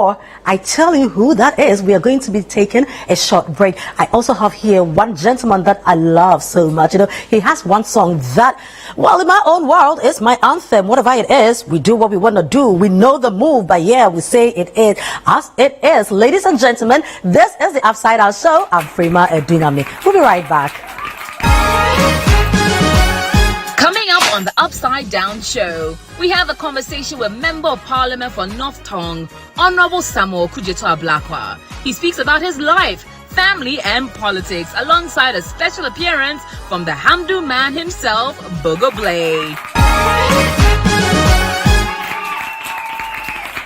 I tell you who that is, we are going to be taking a short break. I also have here one gentleman that I love so much. You know, he has one song that, well, in my own world, is my anthem. Whatever it is, we do what we want to do. We know the move, but yeah, we say it is as it is. Ladies and gentlemen, this is the Upside Down Show. I'm Frima Edunami. We'll be right back. Coming up on the Upside Down Show, we have a conversation with Member of Parliament for North Tongu, Honorable Samuel Okudeto Ablakwa. He speaks about his life, family and politics, alongside a special appearance from the Hamdu man himself, Bogo Blay.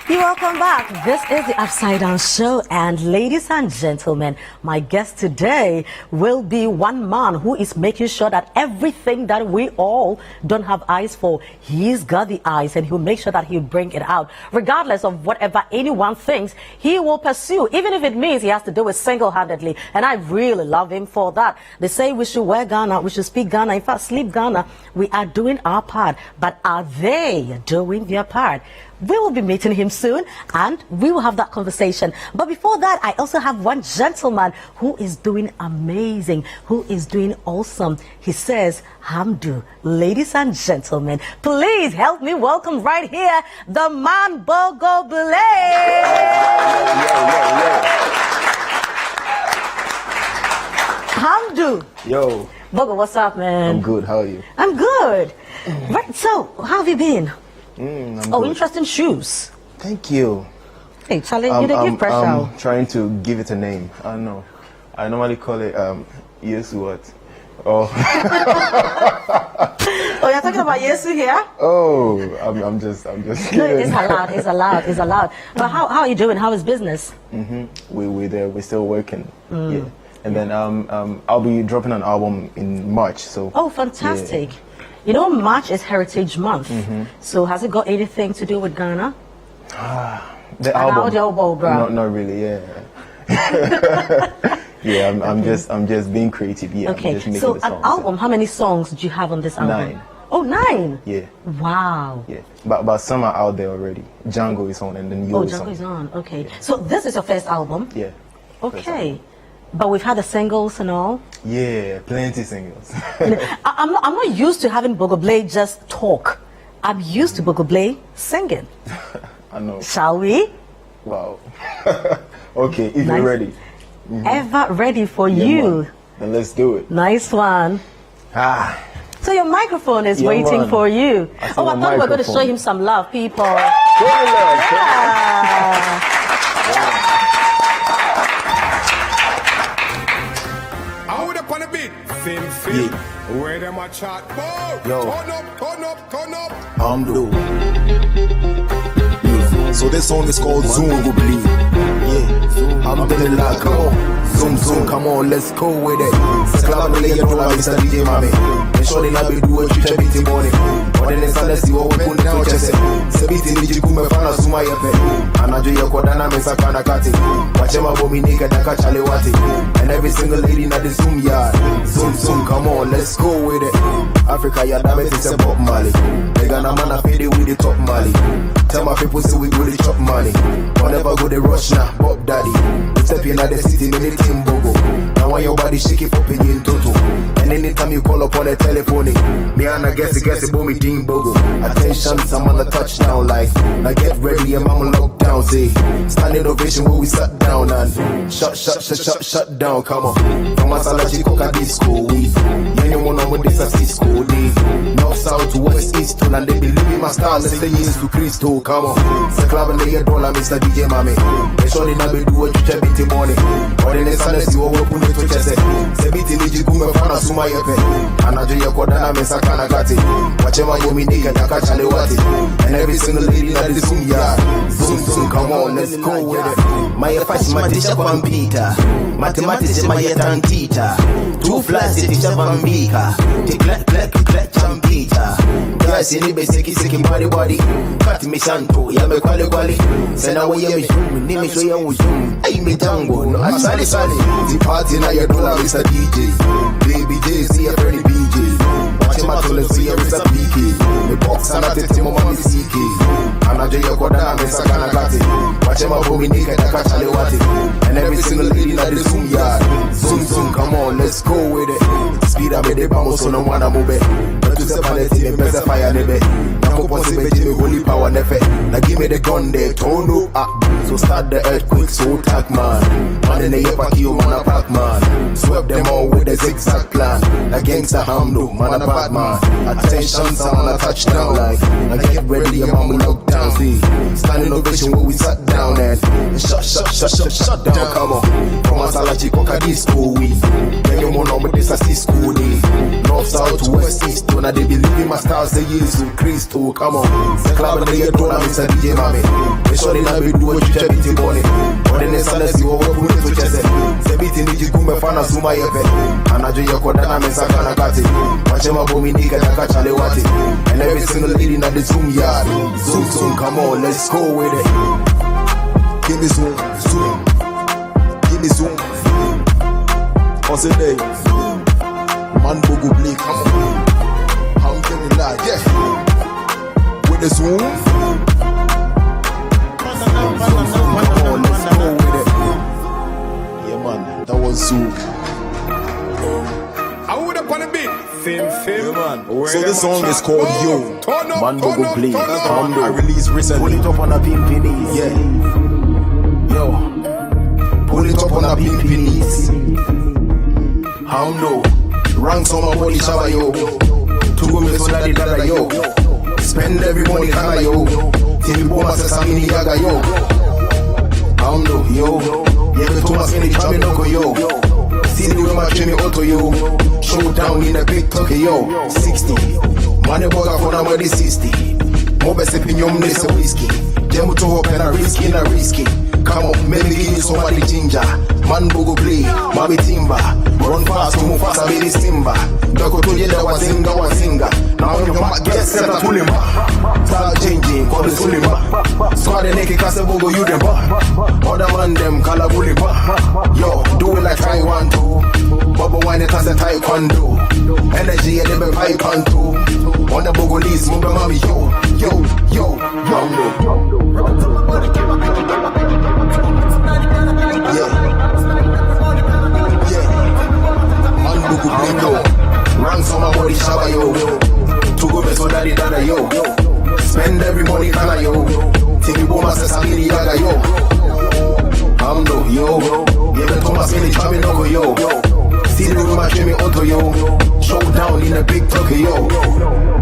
You're welcome back. This is the Upside Down Show, and ladies and gentlemen, my guest today will be one man who is making sure that everything that we all don't have eyes for, he's got the eyes, and he'll make sure that he'll bring it out. Regardless of whatever anyone thinks, he will pursue, even if it means he has to do it single-handedly, and I really love him for that. They say we should wear Ghana, we should speak Ghana, in fact, sleep Ghana. We are doing our part, but are they doing their part? We will be meeting him soon, and we will have that conversation. But before that, I also have one gentleman who is doing amazing, who is doing awesome. He says, Hamdu. Ladies and gentlemen, please help me welcome right here the man Bogo Blay. Hamdu. Yo. Bogo, what's up, man? I'm good. How are you? I'm good. Right, so how have you been? I'm oh, good. Interesting shoes. Thank you. Hey, Charlie, you didn't give pressure. I'm trying to give it a name. I don't know. I normally call it Yesu what? Oh. Oh, you're talking about Yesu here? Oh, I'm just kidding. No, it's allowed. But how are you doing? How is business? We're still working. Yeah. And then I'll be dropping an album in March. So. Oh, fantastic. Yeah. You know, March is Heritage Month. So has it got anything to do with Ghana? The album? Not really, yeah. Yeah, I'm just being creative. Yeah. Okay, so an album, how many songs do you have on this album? 9. Oh, 9? Yeah. Wow. Yeah, but some are out there already. Django is on, and then you. Oh, Django is on. Okay. Yeah. So this is your first album? Yeah. Okay. But we've had the singles and all. Yeah, plenty singles. I'm not used to having Bogo Blay just talk. I'm used to Bogo Blay singing. I know. Shall we? Wow. Okay, if you're ready. Ever ready for you. Man. Then let's do it. Nice one. So your microphone is waiting for you. I thought we were going to show him some love, people. Show love. Where them a chat? Yo. Turn up. Hamdu. So this song is called Bogo Blay. Yeah. Alhamdulillah, come on. Zoom, come on, let's go with it. Saklaba your door, Mr. DJ Mami. And surely not be do what you check it in morning. But then it's unless you open down your chest. Sebiti niji kume fana suma yepe. Anajo ya kodana mesa kana kati. Wachema bomi nika daka chale wati. And every single lady na the Zoom yard. Zoom, come on, let's go with it. Africa, ya damn it, it's a Bob Marley. They gonna man a fade with the top Mali. Tell my people say we go the chop money. Whatever go the rush now, Bob Daddy. We step in at the city, many team Bogo. Now when your body shake it for paying toto. And anytime you call up on the telephone, me and I guess it boom me team Bogo. Attention, someone a touchdown like. Now get ready and mama lock down, say. Standing ovation where we sat down and shut down, come on. From Masalachi Coca Disco, we. Anyone on with this a Cisco day. North, south, to west, east, and they believe in my style, let's say yes to Christo, come on. Saklaba your door, Mr. DJ Mami. They surely not be do what you check it in morning. Or then it's unless you open it to chest. Sebiti niji kume fana suma yepe. Anajo ya kodana mesa kana kati. Wachema yomi nika daka chale wati. And every single lady na the Zoom yard. Zoom, come on, let's go with it. My first matisha kwa mpita. Mathematics my tantita. Two flies teacher bambika. Click champita. Guys in the basic body. Cut me santo, yame kwale. Sena we yame zoom, name so ya zoom. Ay me tango, no asali. The party na your dollar, Mr. DJ. Baby J, see a friendly BJ. Watch him out, let's see a Mr. PK. The box and I tell him I'm CK. Anajo Yokoda, Mesakana Gati. Wachema Bominika, Takachale Wati. And every single lady in the Zoom yard. Zoom, come on, let's go with it. Speed up with the bamboo, so no one move it. But to separate it, better fire nebe. Now possible Jimmy holy power nefe. Now give me the gun there, tono up. So start the earthquake, so attack man. Man in the Yepaki, man a pack man. Swept them all with a zigzag plan. Against the Hamdu, man a bad man. Attention, someone a touchdown like. Now get ready, your mama locked down. See, standing ovation where we sat down and shut down. Come on, from Asalachi Kokadi school we. Then you want with this as school day. North, south, west, east. When they believe in my stars, they use to Christ. Oh, come on, the club and they don't have Mr. DJ Mami. They sure they not be do what you tell me to money. But then it's unless you over to chest. They beat in the Jigume Fana Zuma Yepe. Anajo Yokoda, Mesakana Gati. Wachema Bominika, Takachale Wati. And every single lady in the Zoom yard. Zoom, come on, let's go with it. Give me zoom. Give me zoom. On the day, man Bogo Blay, come on. I'm telling you that, yeah. With the zoom. Come on, let's go with it. Yeah, man, that was zoom. I would have put a bit. Film. Yeah, man. So this song is called Yo. Man Bogo Blay. Hamdu. I released recently. Pull it up on a pimpini. Yeah. Yo. Pull it up on a pimpini. Hamdu. Ranks on my body shower yo. Tugo me so daddy dada yo. Spend every money kana yo. Till Boma Sesamini yaga yo. Hamdu yo. Yeah, Thomas Mini Chami Noko yo. See the way my Jimmy Otto yo. Showdown in a big talkie yo. 60. Money boga for number 60. Mobe sepinium ne se whiskey. Jemu to hope and a risky. Come on, maybe give you somebody ginger. Man Bogo Blay, Mami Timba. Run fast, move fast, I be timber. Doko to you, wazinga. Now you come get set up to him. Start changing, call the Sulima. Squad the naked cast of Bogo, you them. Other man them, Kala Bulipa. Yo, do it like I want to. Bubble wine, it has a taekwondo. Energy, and the pipe on two. On the Bogo leaves, move mommy, yo. Ranks on my body shower yo. Tugo me so daddy dada yo. Spend every money kana yo. Tiki Boma Sesamini yaga yo. Hamdu yo. Yeah, Thomas Mini Chami Noko yo. See the room I Jimmy Otto yo. Showdown in a big talkie yo.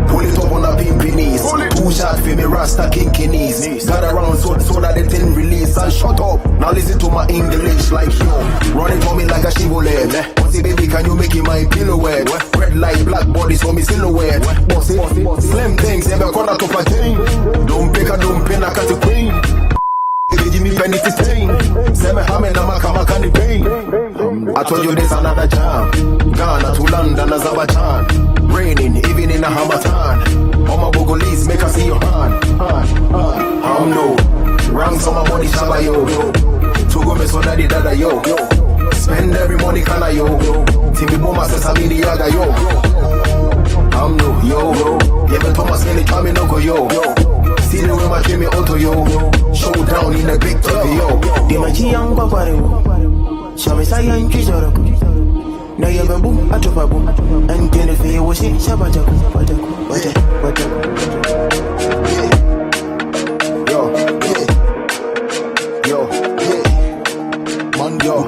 Pull it up on a pimpinies. 2 shots for me Rasta kinkinis. Got around so that they didn't release. And shut up. Now listen to my English like yo. Run it for me like a Chevrolet. Bossy baby, can you make it my silhouette? Red light, black bodies for me silhouette. Bossy, slim things, never gonna top a chain. Don't pick a don't pin a cat a queen. Give me penny to stain. Say me hamen na makama candy pain. I told you there's another jam. Ghana to London, Azerbaijan. Raining, even in a Hamatan. All my Bogolese make us see your hand. Hamdu. Ranks on my body shabba yo. Tugo me so daddy dada yo. Spend every money kana yo. Timi Boma Sesamini yaga yo. Hamdu yo. Yeah, but Thomas Mini Chami Noko yo. See the way my Jimmy Otto yo. Showdown in a big talkie yo. Di machi yang papare Shabe sayan kijoro Na yebe boom atopa boom Antene fe woshi shabajaku Yo Man yo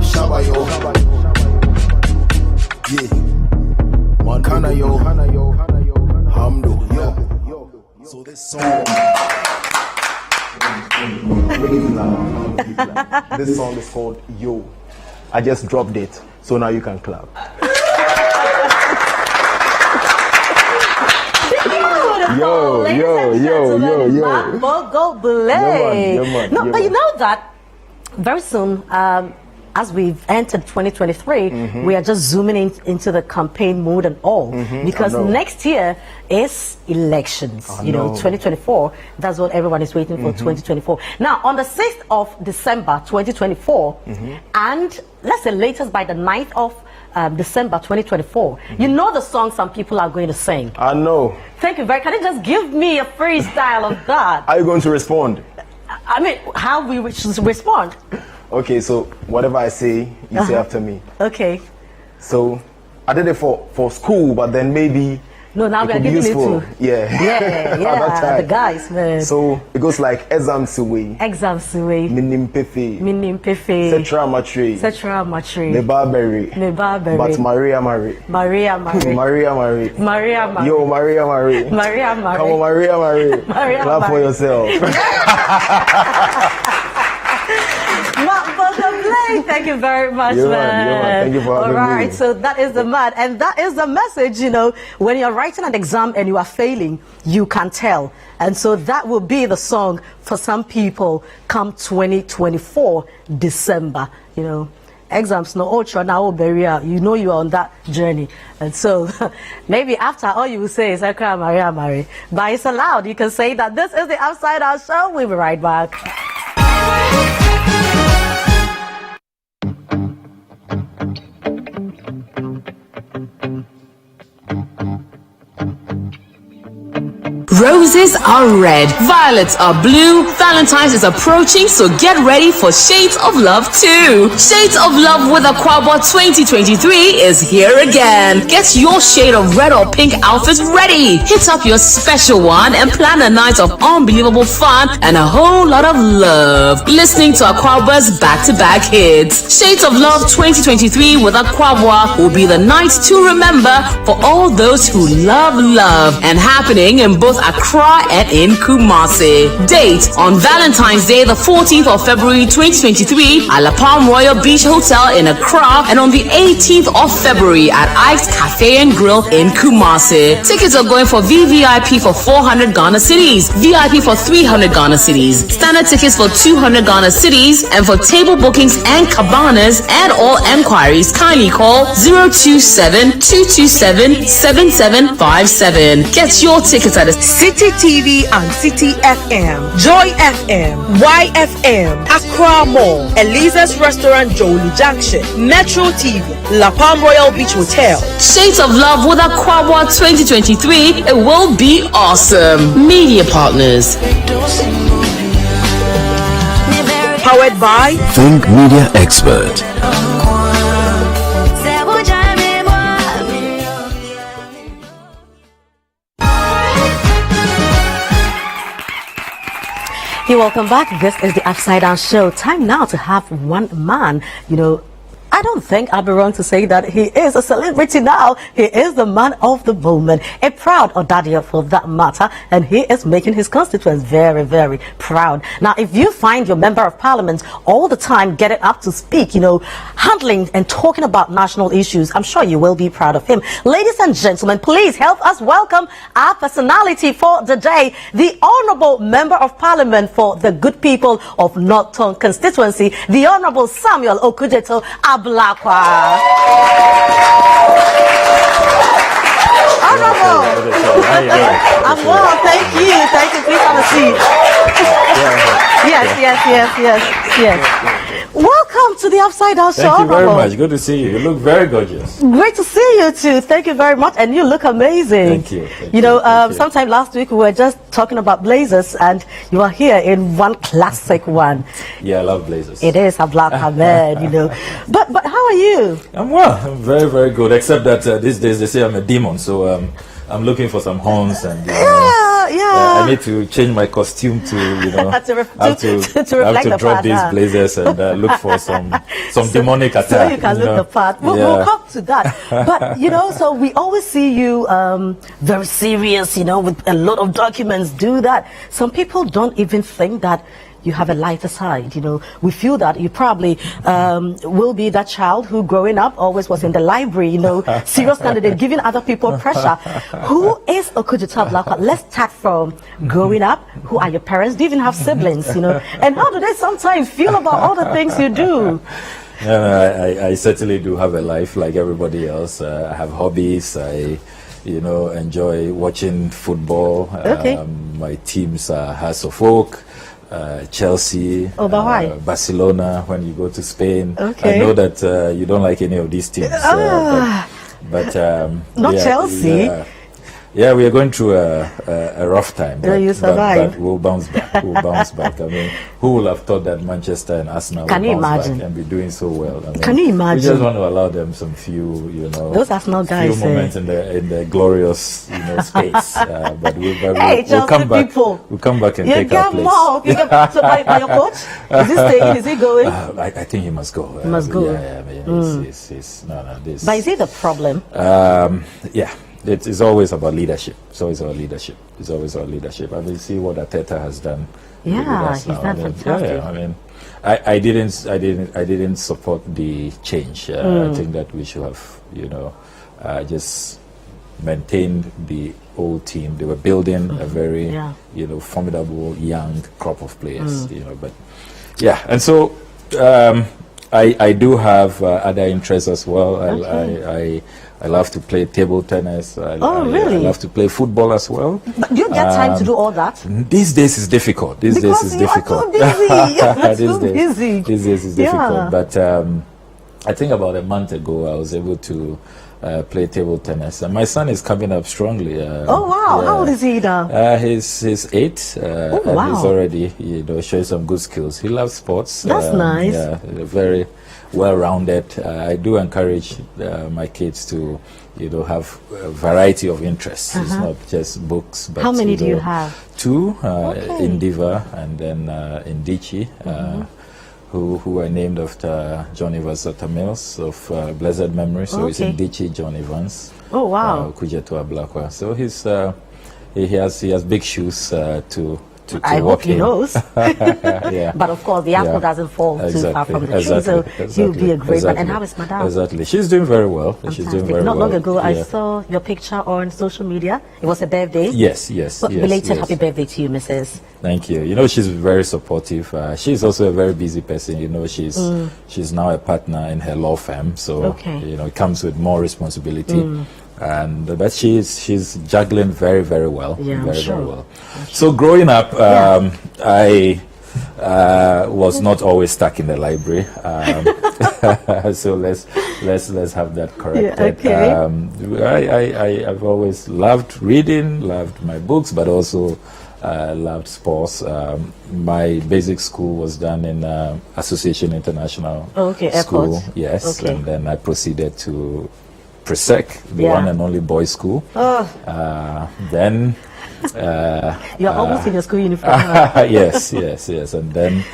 Shaba yo Yeah Man kana yo Hamdu yo. So this song This song is called Yo. I just dropped it, so now you can clap. Yo. Bogo Blay. No, but you know that very soon, as we've entered 2023, we are just zooming into the campaign mood and all, because next year is elections. 2024. That's what everyone is waiting for. 2024. Now, on the 6th of December 2024, and let's say latest by the 9th of December 2024. You know the song some people are going to sing. I know. Thank you very. Can you just give me a freestyle of that? Are you going to respond? I mean, how we should respond? Okay, so whatever I say, you say after me. Okay. So I did it for school, but then maybe no, now we are giving useful. it to Yeah. the guys, man. So it goes like exam suwe. Minim pefe. Setra matre. Ne barbary. But Maria Marie. Yo, Maria Marie. Come on, Maria Marie. Clap for yourself. Bogo Blay, thank you very much, man. Thank you for having me. All right, so that is the man, and that is the message. When you're writing an exam and you are failing, you can tell, and so that will be the song for some people come 2024 December. Exams no ultra now barrier. You are on that journey, and so maybe after all you will say is Ekra Maria Marie, but it's allowed. You can say that. This is the Upside Down Show. We'll be right back. Roses are red, violets are blue, Valentine's is approaching, so get ready for Shades of Love 2. Shades of Love with Akwaboah 2023 is here again. Get your shade of red or pink outfit ready. Hit up your special one and plan a night of unbelievable fun and a whole lot of love. Listening to Akwaboah's back-to-back hits. Shades of Love 2023 with Akwaboah will be the night to remember for all those who love and happening in both Accra and in Kumasi. Date on Valentine's Day, the 14th of February 2023 at La Palm Royal Beach Hotel in Accra, and on the 18th of February at Ike's Cafe and Grill in Kumasi. Tickets are going for VVIP for 400 Ghana cedis, VIP for 300 Ghana cedis, standard tickets for 200 Ghana cedis, and for table bookings and cabanas and all enquiries, kindly call 027-227-7757. Get your tickets at the Citi TV and Citi FM, Joy FM, YFM, Accra Mall, Eliza's Restaurant, Jolu Junction, Metro TV, La Palm Royal Beach Hotel. Shades of Love with Akwaboah 2023. It will be awesome. Media partners. Powered by Think Media Expert. Welcome back. This is the Upside Down Show. Time now to have one man. I don't think I'll be wrong to say that he is a celebrity now. He is the man of the moment, a proud Odadia for that matter, and he is making his constituents very, very proud. Now, if you find your member of parliament all the time getting up to speak, handling and talking about national issues, I'm sure you will be proud of him. Ladies and gentlemen, please help us welcome our personality for the day, the Honorable Member of Parliament for the good people of North Tongu Constituency, the Honorable Samuel Okudeto Ablakwa. Honorable. I'm well, thank you. Please have a seat. Yes. Welcome to the Upside Down Show. Thank you very much. Good to see you. You look very gorgeous. Great to see you too. Thank you very much. And you look amazing. Thank you. Sometime last week we were just talking about blazers, and you are here in one classic one. Yeah, I love blazers. It is a black man, But how are you? I'm well. I'm very, very good. Except that these days they say I'm a demon, so I'm looking for some horns and. I need to change my costume to, to have to drop these blazers and look for some demonic attire. So you can look the part. We'll come to that. But, so we always see you very serious, with a lot of documents, do that. Some people don't even think that you have a lighter side. We feel that you probably will be that child who growing up always was in the library, serious candidate, giving other people pressure. Who is Okudzeto Ablakwa? Let's start from growing up. Who are your parents? Do you even have siblings, And how do they sometimes feel about all the things you do? I certainly do have a life like everybody else. I have hobbies. I enjoy watching football. Okay. My teams are Hearts of Oak. Chelsea, Barcelona when you go to Spain. Okay. I know that you don't like any of these teams, but not Chelsea. Yeah, we are going through a rough time. But, you survive. But we'll bounce back. We'll bounce back. I mean, who would have thought that Manchester and Arsenal Can will you bounce imagine? back and be doing so well? I mean, Can you imagine? We just want to allow them some few, those Arsenal guys, few moments in the glorious, space. But we'll come back. People. We'll come back and take our place. So by your coach, is he staying? Is he going? I think he must go. He must go. Yeah. I mean, he's this. But is he the problem? Yeah. It's always about leadership. It's always about leadership. I mean, see what Arteta has done. Yeah, he's done fantastic. Yeah, I mean, I didn't support the change. I think that we should have, just maintained the old team. They were building a very, formidable young crop of players. But yeah, and so I do have other interests as well. I love to play table tennis. Really? I love to play football as well. But do you get time to do all that? These days is difficult. These days is difficult. You're too busy. These days is difficult. But I think about a month ago, I was able to play table tennis. And my son is coming up strongly. Oh, wow. How old is he now? He's 8. And he's already, showing some good skills. He loves sports. That's nice. Yeah, very well-rounded. I do encourage my kids to, have a variety of interests. It's not just books. But, how many do you have? 2 in Diva and then in Dichi, who are named after John Evans Mills of blessed memory. So it's in Dichi, John Evans. Oh wow! Okudzeto Ablakwa. So he has big shoes to I hope he in. knows. Yeah. But of course, the apple doesn't fall too far from the tree, so he'll be a great man. And how is Madame? Exactly. She's doing very well. She's doing very Not well. long ago, I saw your picture on social media. It was a birthday. Yes. Belated happy birthday to you, Mrs. Thank you. She's very supportive. She's also a very busy person. She's now a partner in her law firm, so it comes with more responsibility. But she's juggling very, very well. Yeah, very well. So growing up, I was not always stuck in the library. So let's have that corrected. I've always loved reading, loved my books, but also loved sports. My basic school was done in Association International School. Airport. Yes, and then I proceeded to Presec, the one and only boys' school. Then you're almost in your school uniform. Yes. And then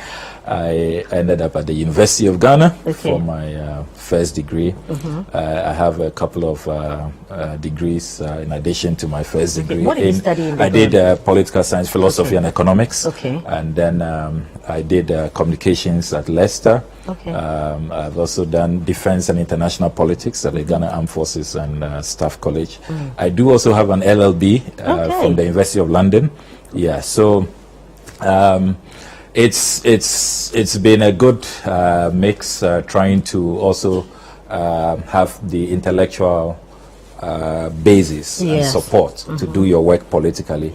I ended up at the University of Ghana for my first degree. I have a couple of degrees in addition to my first degree. What did you study in I did political science, philosophy, and economics. And then I did communications at Leicester. I've also done defense and international politics at the Ghana Armed Forces and Staff College. I do also have an LLB from the University of London. Yeah, so it's been a good mix, trying to also have the intellectual basis and support to do your work politically.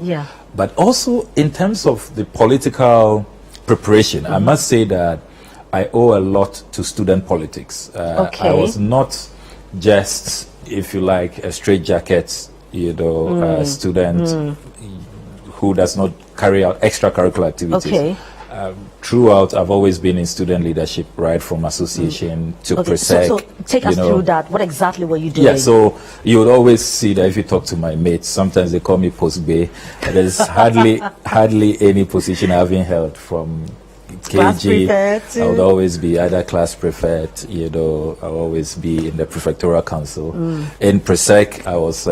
But also in terms of the political preparation, I must say that I owe a lot to student politics. I was not just, if you like, a straitjacket, student who does not carry out extracurricular activities. Throughout, I've always been in student leadership, right from association to Presec. So take us through that. What exactly were you doing? Yeah, so you would always see that if you talk to my mates, sometimes they call me Post Bay. There's hardly any position I haven't held from KG. I would always be either class prefect, I'll always be in the prefectural council. In Presec, I was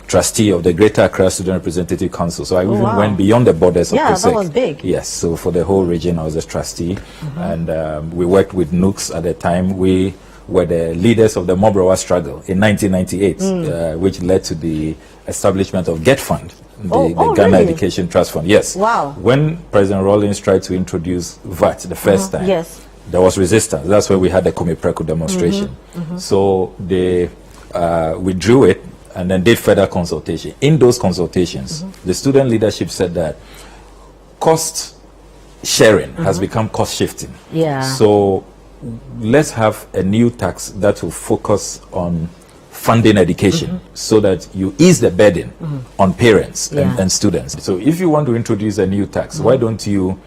trustee of the Greater Accra Student Representative Council. So I even went beyond the borders of Presec. That was big. Yes, so for the whole region, I was a trustee. And we worked with NUCS at the time. We were the leaders of the Mobrawa struggle in 1998, which led to the establishment of GET Fund, the Ghana really? Education Trust Fund. Yes. Wow. When President Rawlings tried to introduce VAT the first time, there was resistance. That's where we had the Kumipreku demonstration. So they withdrew it and then did further consultation. In those consultations, the student leadership said that cost sharing has become cost shifting. Yeah. So let's have a new tax that will focus on funding education so that you ease the burden on parents and students. So if you want to introduce a new tax, why don't you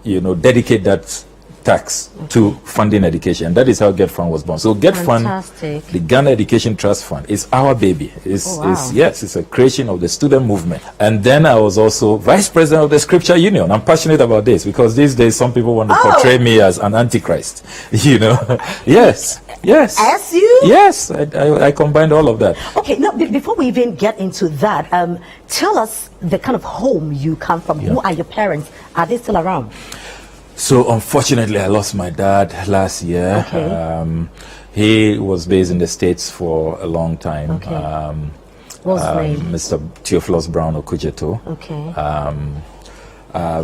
dedicate that tax to funding education? That is how Get Fund was born. So Get Fund, the Ghana Education Trust Fund, is our baby. It's a creation of the student movement. And then I was also vice president of the Scripture Union. I'm passionate about this because these days some people want to portray me as an antichrist. Yes. As you? Yes, I combined all of that. Okay, now before we even get into that, tell us the kind of home you come from. Who are your parents? Are they still around? So unfortunately, I lost my dad last year. Okay. He was based in the States for a long time. Okay. What's his name? Mr. Theophilus Brown Okudzeto. Okay.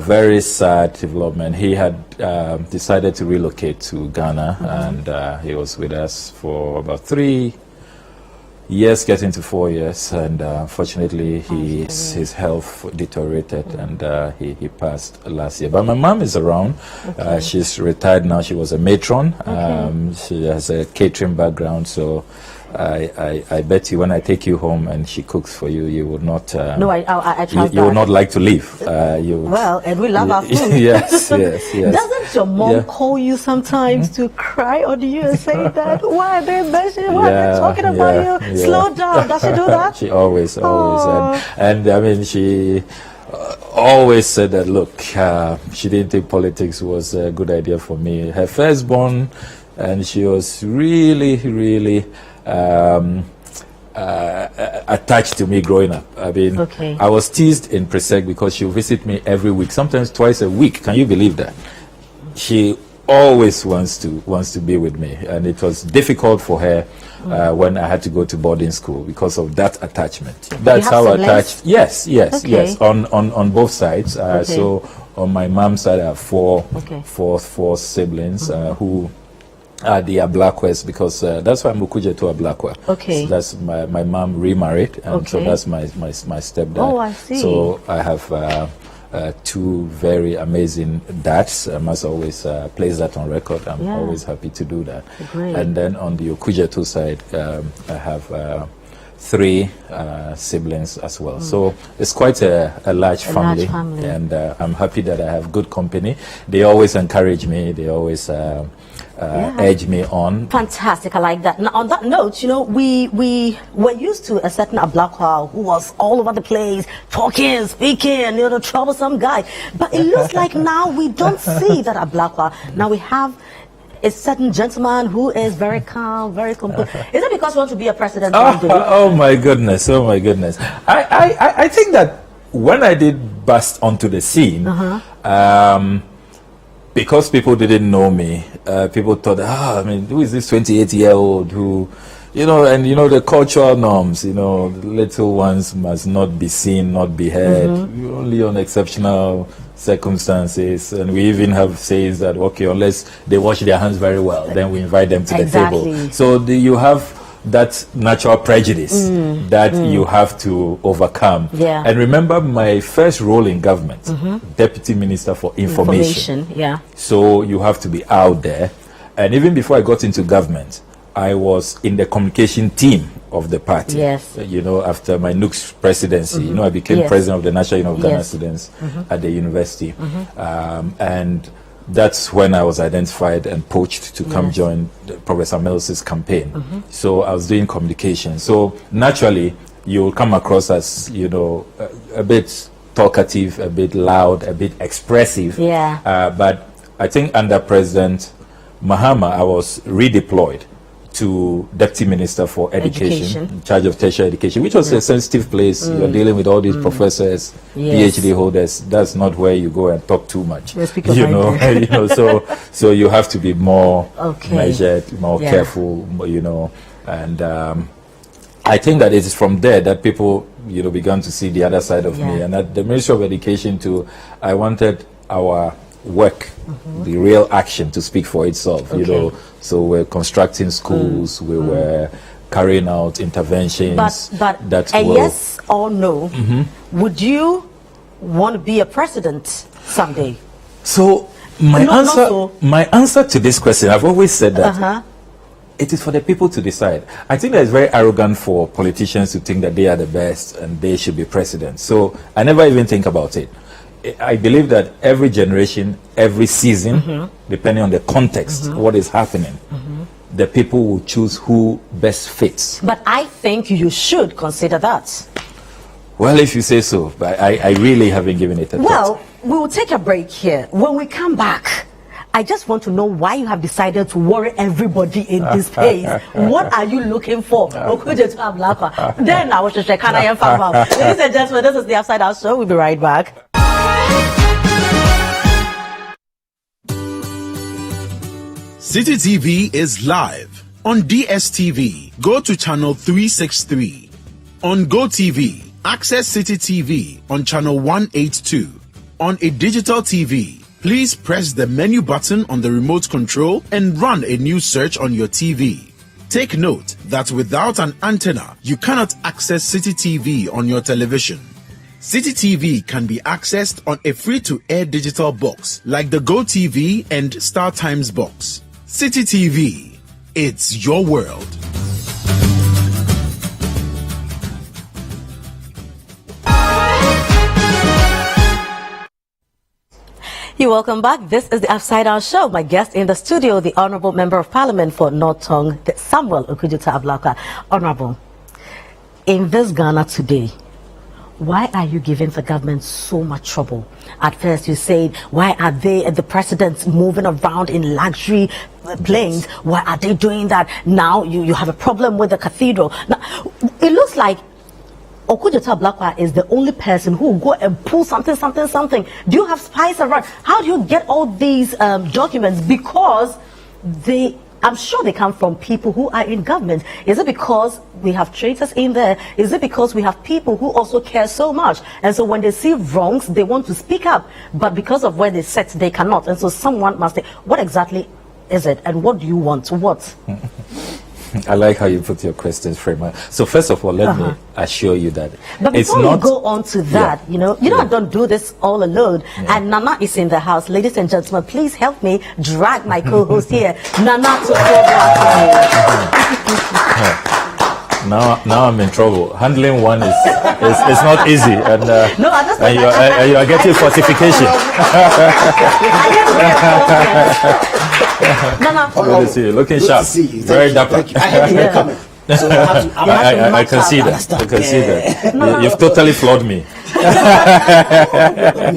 Very sad development. He had decided to relocate to Ghana, and he was with us for about 3 years, getting to 4 years, and unfortunately his health deteriorated, and he passed last year. But my mom is around. She's retired now. She was a matron. She has a catering background, so I bet you when I take you home and she cooks for you, you would not. No, I trust you would not like to leave. Well, and we love our food. yes. Doesn't your mom call you sometimes to cry on you and say that? Why are they mentioning? Why are they talking about you? Slow down. Does she do that? She always. And I mean, she always said that, look, she didn't think politics was a good idea for me. Her firstborn, and she was really attached to me growing up. I mean, I was teased in Presec because she would visit me every week, sometimes twice a week. Can you believe that? She always wants to be with me, and it was difficult for her when I had to go to boarding school because of that attachment. That's how attached. Yes. On both sides. So on my mom's side, I have four siblings who are the Ablakwas, because that's why I'm Okudzeto Ablakwa. Okay. So that's my mom remarried, and so that's my stepdad. Oh, I see. So I have two very amazing dads. I must always place that on record. I'm always happy to do that. Great. And then on the Okudzeto side, I have 3 siblings as well. So it's quite a large family. And I'm happy that I have good company. They always encourage me. They always edge me on. Fantastic, I like that. Now, on that note, we were used to a certain Ablakwa who was all over the place, talking, speaking, troublesome guy. But it looks like now we don't see that Ablakwa. Now we have a certain gentleman who is very calm, very composed. Is it because you want to be a president? Oh my goodness. I think that when I did burst onto the scene, because people didn't know me, people thought, who is this 28-year-old who, the cultural norms, the little ones must not be seen, not be heard, only on exceptional circumstances. And we even have says that, unless they wash their hands very well, then we invite them to the table. So you have that natural prejudice that you have to overcome. And remember, my first role in government, Deputy Minister for Information. So you have to be out there. And even before I got into government, I was in the communication team of the party. After my NUC's presidency, I became president of the National Union of Ghana Students at the university. And that's when I was identified and poached to come join Professor Mills's campaign. So I was doing communication. So naturally, you'll come across as, a bit talkative, a bit loud, a bit expressive. But I think under President Mahama, I was redeployed to Deputy Minister for Education, in charge of tertiary education, which was a sensitive place. You're dealing with all these professors, PhD holders. That's not where you go and talk too much. So you have to be more measured, more careful, and I think that it is from there that people, began to see the other side of me. And at the Ministry of Education too, I wanted our work, the real action, to speak for itself. So we're constructing schools, we were carrying out interventions. But yes or no, would you want to be a president someday? So my answer to this question, I've always said that it is for the people to decide. I think that it's very arrogant for politicians to think that they are the best and they should be president. So I never even think about it. I believe that every generation, every season, depending on the context, what is happening, the people will choose who best fits. But I think you should consider that. Well, if you say so, but I really haven't given it a thought. Well, we will take a break here. When we come back, I just want to know why you have decided to worry everybody in this place. What are you looking for? Okudzeto Ablakwa. Then I was just like, ladies and gentlemen, this is the Upside Down Show. We'll be right back. Citi TV is live on DSTV. Go to channel 363. On GoTV, access Citi TV on channel 182. On a digital TV, please press the menu button on the remote control and run a new search on your TV. Take note that without an antenna, you cannot access Citi TV on your television. Citi TV can be accessed on a free-to-air digital box like the GoTV and StarTimes box. Citi TV, it's your world. You're welcome back. This is the Upside Down Show. My guest in the studio, the Honorable Member of Parliament for North Tongu, Samuel Okudeto Ablakwa. Honorable, in this Ghana today, why are you giving the government so much trouble? At first you said, why are they and the presidents moving around in luxury planes? Why are they doing that? Now you have a problem with the cathedral. Now, it looks like Okudzeto Ablakwa is the only person who will go and pull something. Do you have spies around? How do you get all these documents? Because I'm sure they come from people who are in government. Is it because we have traitors in there? Is it because we have people who also care so much? And so when they see wrongs, they want to speak up. But because of where they sit, they cannot. And so someone must say, what exactly is it? And what do you want? What? I like how you put your questions, Frema. So first of all, let me assure you that but it's before not... you go on to that, you don't do this all alone. And Nana is in the house. Ladies and gentlemen, please help me drag my co-host here, Nana, to Now I'm in trouble. Handling one is not easy, and you are getting fortification. Good to see you. Looking sharp. Very dapper. I can see that. I can see that. You've totally floored me.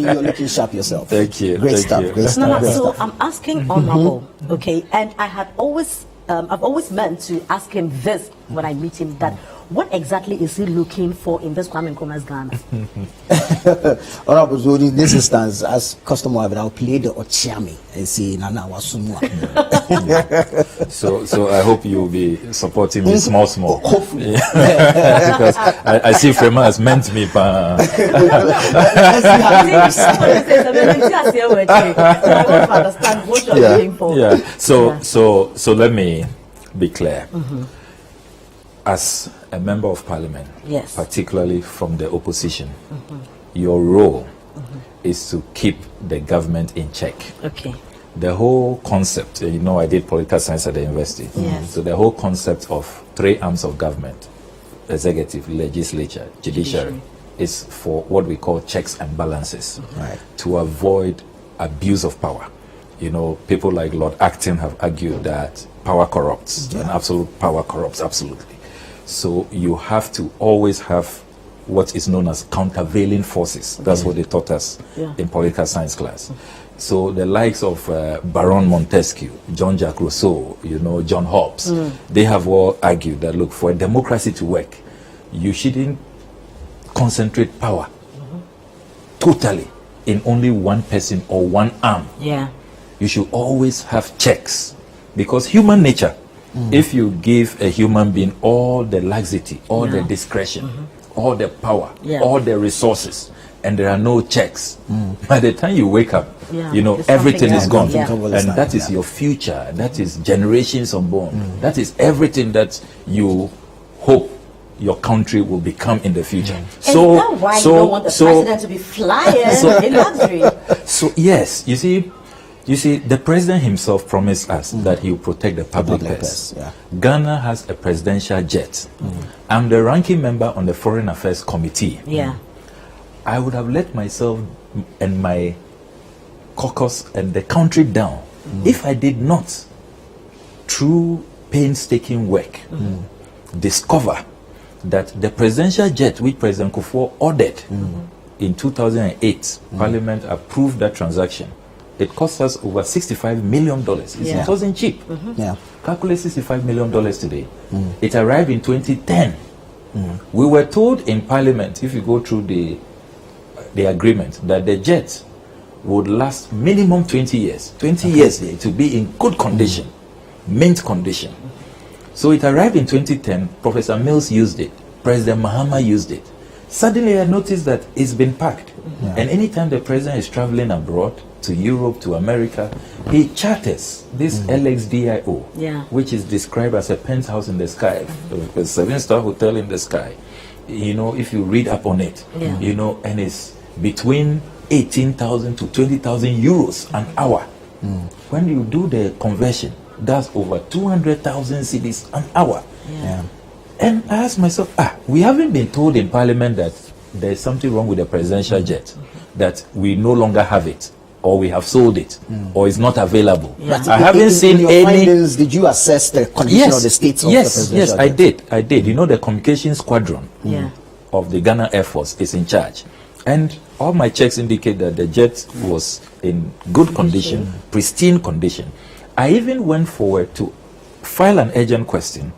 You're looking sharp yourself. Thank you. Great stuff. So I'm asking Honorable, okay, and I've always meant to ask him this when I meet him, that what exactly is he looking for in this Kwame Nkrumah's Ghana? Honorable, so in this instance, as customer, I'll play the Ochiami and say Nana Wasumwa. So I hope you'll be supporting me small. Hopefully. Because I see Frema has meant me. I want to understand what you're looking for. Yeah. So let me be clear. As a member of parliament, particularly from the opposition, your role is to keep the government in check. Okay. The whole concept, I did political science at the university. So the whole concept of three arms of government, executive, legislature, judiciary, is for what we call checks and balances, to avoid abuse of power. People like Lord Acton have argued that power corrupts, and absolute power corrupts absolutely. So you have to always have what is known as countervailing forces. That's what they taught us in political science class. So the likes of Baron Montesquieu, John Jacques Rousseau, John Hobbes, they have all argued that, look, for a democracy to work, you shouldn't concentrate power totally in only one person or one arm. You should always have checks, because human nature, if you give a human being all the laxity, all the discretion, all the power, all the resources, and there are no checks, by the time you wake up, everything is gone. And that is your future. That is generations unborn. That is everything that you hope your country will become in the future. So, is that why you don't want the president to be flying in luxury? So yes, you see, the president himself promised us that he will protect the public purse. Yeah. Ghana has a presidential jet. I'm the ranking member on the Foreign Affairs Committee. Yeah. I would have let myself and my caucus and the country down if I did not, through painstaking work, discover that the presidential jet which President Kufuor ordered in 2008, Parliament approved that transaction. It cost us over $65 million. It wasn't cheap. Calculate $65 million today. It arrived in 2010. We were told in Parliament, if you go through the agreement, that the jet would last minimum 20 years. 20 years to be in good condition, mint condition. So it arrived in 2010. Professor Mills used it. President Mahama used it. Suddenly I noticed that it's been packed. And anytime the president is traveling abroad, to Europe, to America, he charters this LXDIO, which is described as a penthouse in the sky, a 7-star hotel in the sky. You know, if you read up on it, you know, and it's between 18,000 to 20,000 euros an hour. When you do the conversion, that's over 200,000 cedis an hour. And I asked myself, we haven't been told in Parliament that there's something wrong with the presidential jet, that we no longer have it, or we have sold it, or it's not available. I haven't seen your any findings. Did you assess the condition of the state of the presidential Yes, I jet? did. You know, the communication squadron of the Ghana Air Force is in charge. And all my checks indicate that the jet was in good condition, pristine condition. I even went forward to file an urgent question,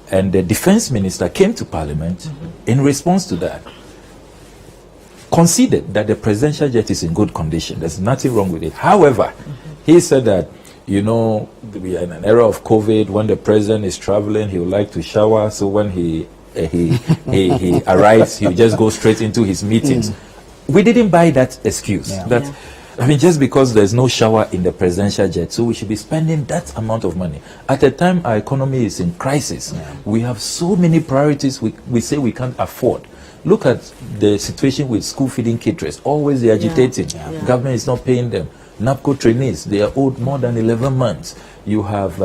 and the defense minister came to Parliament in response to that, conceded that the presidential jet is in good condition. There's nothing wrong with it. However, he said that, you know, we are in an era of COVID. When the president is traveling, he would like to shower. So when he arrives, he'll just go straight into his meetings. We didn't buy that excuse. I mean, just because there's no shower in the presidential jet, so we should be spending that amount of money. At a time our economy is in crisis, we have so many priorities we say we can't afford. Look at the situation with school feeding caterers. Always they're agitating. Government is not paying them. NAPCO trainees, they are owed more than 11 months. You have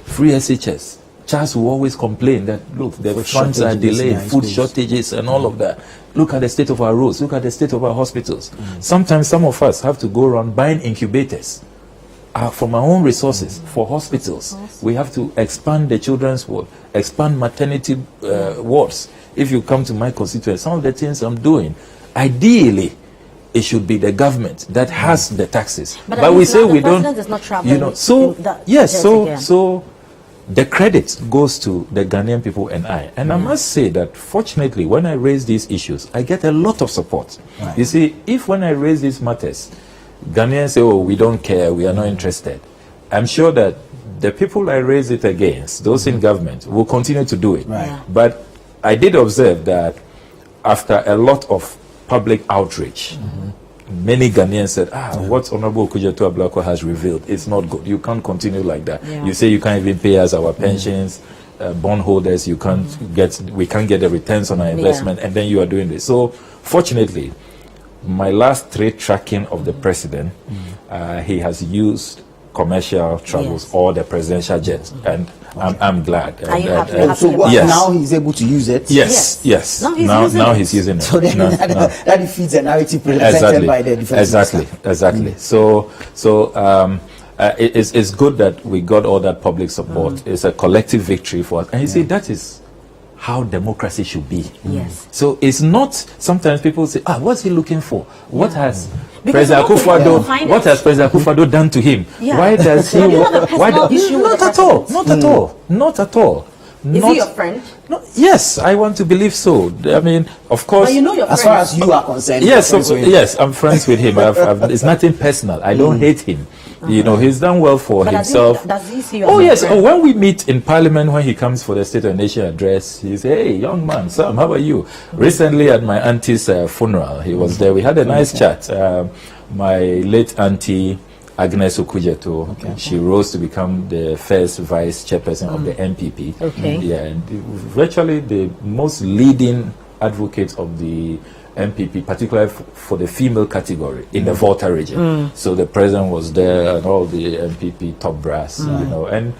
free SHS. Charles will always complain that, look, the funds are delayed, food shortages and all of that. Look at the state of our roads. Look at the state of our hospitals. Sometimes some of us have to go around buying incubators from our own resources for hospitals. We have to expand the children's ward, expand maternity wards. If you come to my constituency, some of the things I'm doing, ideally, it should be the government that has the taxes. But we say we don't. Is not traveling, you know, so yes, so the credit goes to the Ghanaian people and I. And I must say that fortunately, when I raise these issues, I get a lot of support. You see, if when I raise these matters, Ghanaians say, oh, we don't care, we are not interested, I'm sure that the people I raise it against, those in government, will continue to do it. But I did observe that after a lot of public outreach, many Ghanaians said, what Honorable Okudzeto Ablakwa has revealed, it's not good. You can't continue like that. You say you can't even pay us our pensions, bondholders, you can't we can't get the returns on our investment, and then you are doing this. So fortunately, my last 3 tracking of the president, he has used commercial travels or the presidential jet, and I'm glad. So now he's able to use it? Yes. Now he's using it. So then that defeats the narrative presented by the defense minister. Exactly. So it's good that we got all that public support. It's a collective victory for us. And you see, that is how democracy should be. So it's not, sometimes people say, what's he looking for? What has President Akufo-Addo done to him? Why does he not at all. Is he your friend? No, yes, I want to believe so. I mean, of course. But you know your friend. As far as you are concerned. Yes, I'm friends with him. It's nothing personal. I don't hate him. You know, he's done well for himself. Does he see you as yes. When we meet in Parliament, when he comes for the State of the Nation address, he says, hey, young man, Sam, how are you? Recently at my auntie's funeral, he was there. We had a nice chat. My late auntie, Agnes Okudzeto. Okay. She rose to become the first vice chairperson of the MPP. Okay. Yeah, and virtually the most leading advocate of the MPP, particularly for the female category in the Volta region. So the president was there and all the MPP top brass, you know, and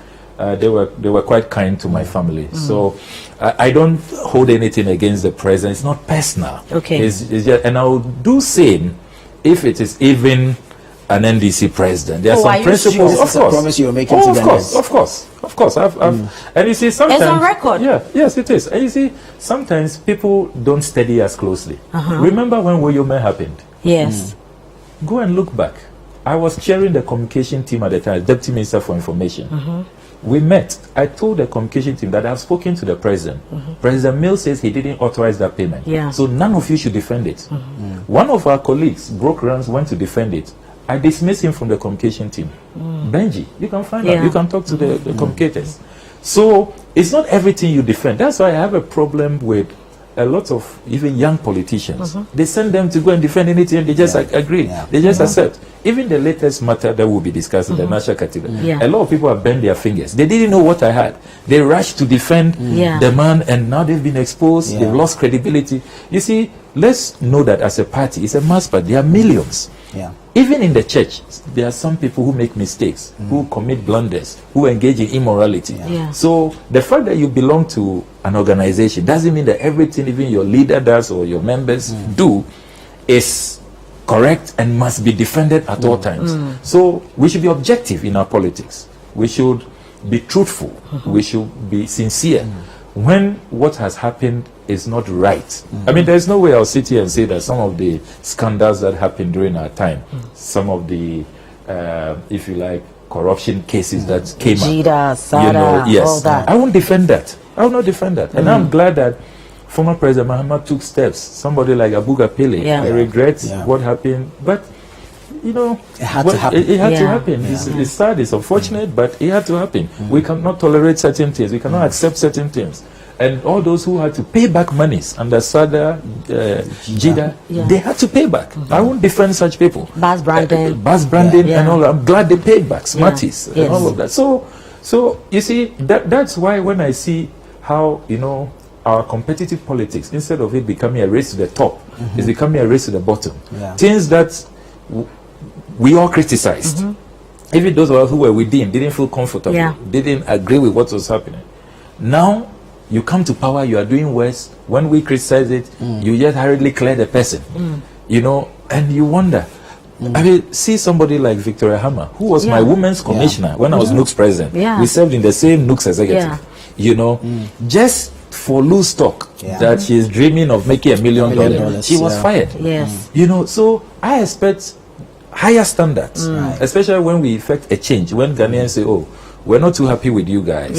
they were quite kind to my family. So I don't hold anything against the president. It's not personal. Okay. It's just, and I will do same if it is even an NDC president. There are some principles. Of course. Promise you're making to of course. I've and you see sometimes it's on record. Yeah, yes, it is. And you see sometimes people don't study us closely. Remember when Woyome happened? Yes. Go and look back. I was chairing the communication team at the time, Deputy Minister for Information. We met. I told the communication team that I've spoken to the president. President Mills says he didn't authorize that payment. Yeah. So none of you should defend it. One of our colleagues broke ranks, went to defend it. I dismissed him from the communication team. Benji, you can find out. You can talk to the communicators. So it's not everything you defend. That's why I have a problem with a lot of even young politicians. They send them to go and defend anything. They just agree. They just accept. Even the latest matter that will be discussed in the National Cathedral, a lot of people have bent their fingers. They didn't know what I had. They rushed to defend the man, and now they've been exposed. They've lost credibility. You see, let's know that as a party, it's a mass party. There are millions. Even in the church, there are some people who make mistakes, who commit blunders, who engage in immorality. So the fact that you belong to an organization doesn't mean that everything even your leader does or your members do is correct and must be defended at all times. So we should be objective in our politics. We should be truthful. We should be sincere. When what has happened is not right. I mean, there's no way I'll sit here and say that some of the scandals that happened during our time, some of the, if you like, corruption cases that came up, Sada, yes, all that. I won't defend that. I will not defend that. And I'm glad that former President Mahama took steps. Somebody like Abuga Pele, I regret what happened, but you know, it had to happen. It had to happen. It's sad, it's unfortunate, but it had to happen. We cannot tolerate certain things. We cannot accept certain things. And all those who had to pay back monies under Sada, Jida, they had to pay back. I won't defend such people. Bas Brandon. And all that. I'm glad they paid back. Smarties and all of that. So you see, that's why when I see how, you know, our competitive politics, instead of it becoming a race to the top, it's becoming a race to the bottom. Things that we all criticized. Even those who were within didn't feel comfortable, didn't agree with what was happening. Now you come to power, you are doing worse. When we criticize it, you just hurriedly clear the person. You know, and you wonder. I mean, see somebody like Victoria Hammer, who was my women's commissioner when I was NUC's president. We served in the same NUC's executive. You know, just for loose talk that she's dreaming of making $1 million, she was fired. You know, so I expect higher standards, especially when we effect a change. When Ghanaians say, "Oh, we're not too happy with you guys.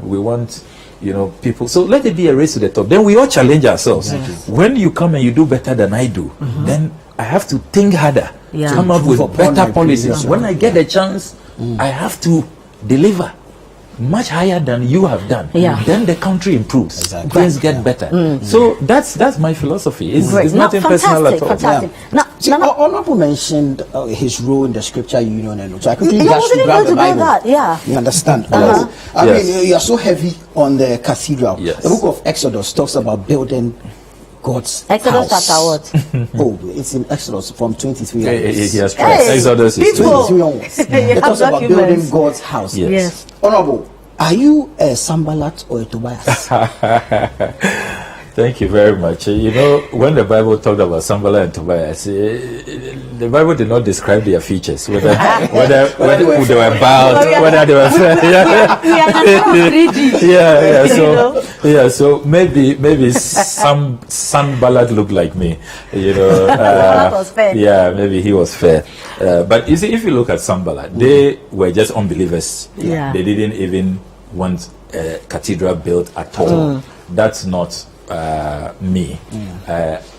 We want, you know, people." So let it be a race to the top. Then we all challenge ourselves. When you come and you do better than I do, then I have to think harder, come up with better policies. When I get a chance, I have to deliver much higher than you have done. Then the country improves. Things get better. So that's my philosophy. It's nothing personal at all. Fantastic. Now, Honorable mentioned his role in the Scripture Union, and so I quickly grab the Bible. That, You understand? I mean, you are so heavy on the cathedral. The book of Exodus talks about building God's Exodus house. chapter what? Oh, it's in Exodus from 23 onwards. He has tried. Exodus is 23 onwards. It talks about building God's house. Yes. Honorable, are you a Sambalat or a Tobias? Thank you very much. You know, when the Bible talked about Sanballat and Tobias, the Bible did not describe their features, whether they were bowed, whether they were So maybe some Sanballat looked like me. You know, maybe he was fair. But you see, if you look at Sanballat, they were just unbelievers. They didn't even want a cathedral built at all. That's not me.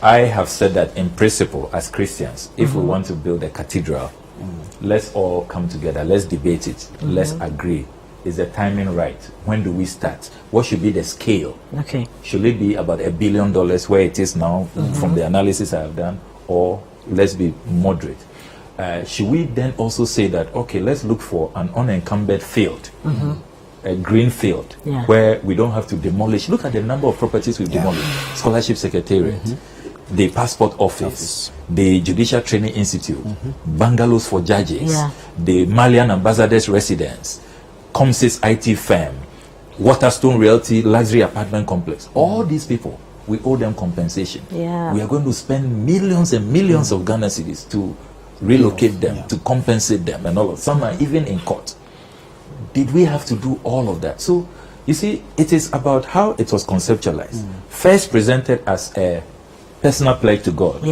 I have said that in principle, as Christians, if we want to build a cathedral, let's all come together, let's debate it, let's agree. Is the timing right? When do we start? What should be the scale? Should it be about $1 billion where it is now from the analysis I have done, or let's be moderate? should we then also say that, okay, let's look for an unencumbered field, a green field, where we don't have to demolish? Look at the number of properties we've demolished. Scholarship Secretariat, the Passport Office, the Judicial Training Institute, bungalows for judges, the Malian Ambassador's Residence, Comsys IT firm, Waterstone Realty Luxury Apartment Complex. All these people, we owe them compensation. We are going to spend millions and millions of Ghana cedis to relocate them, to compensate them, and all of some are even in court. Did we have to do all of that? So, you see, it is about how it was conceptualized. First presented as a personal pledge to God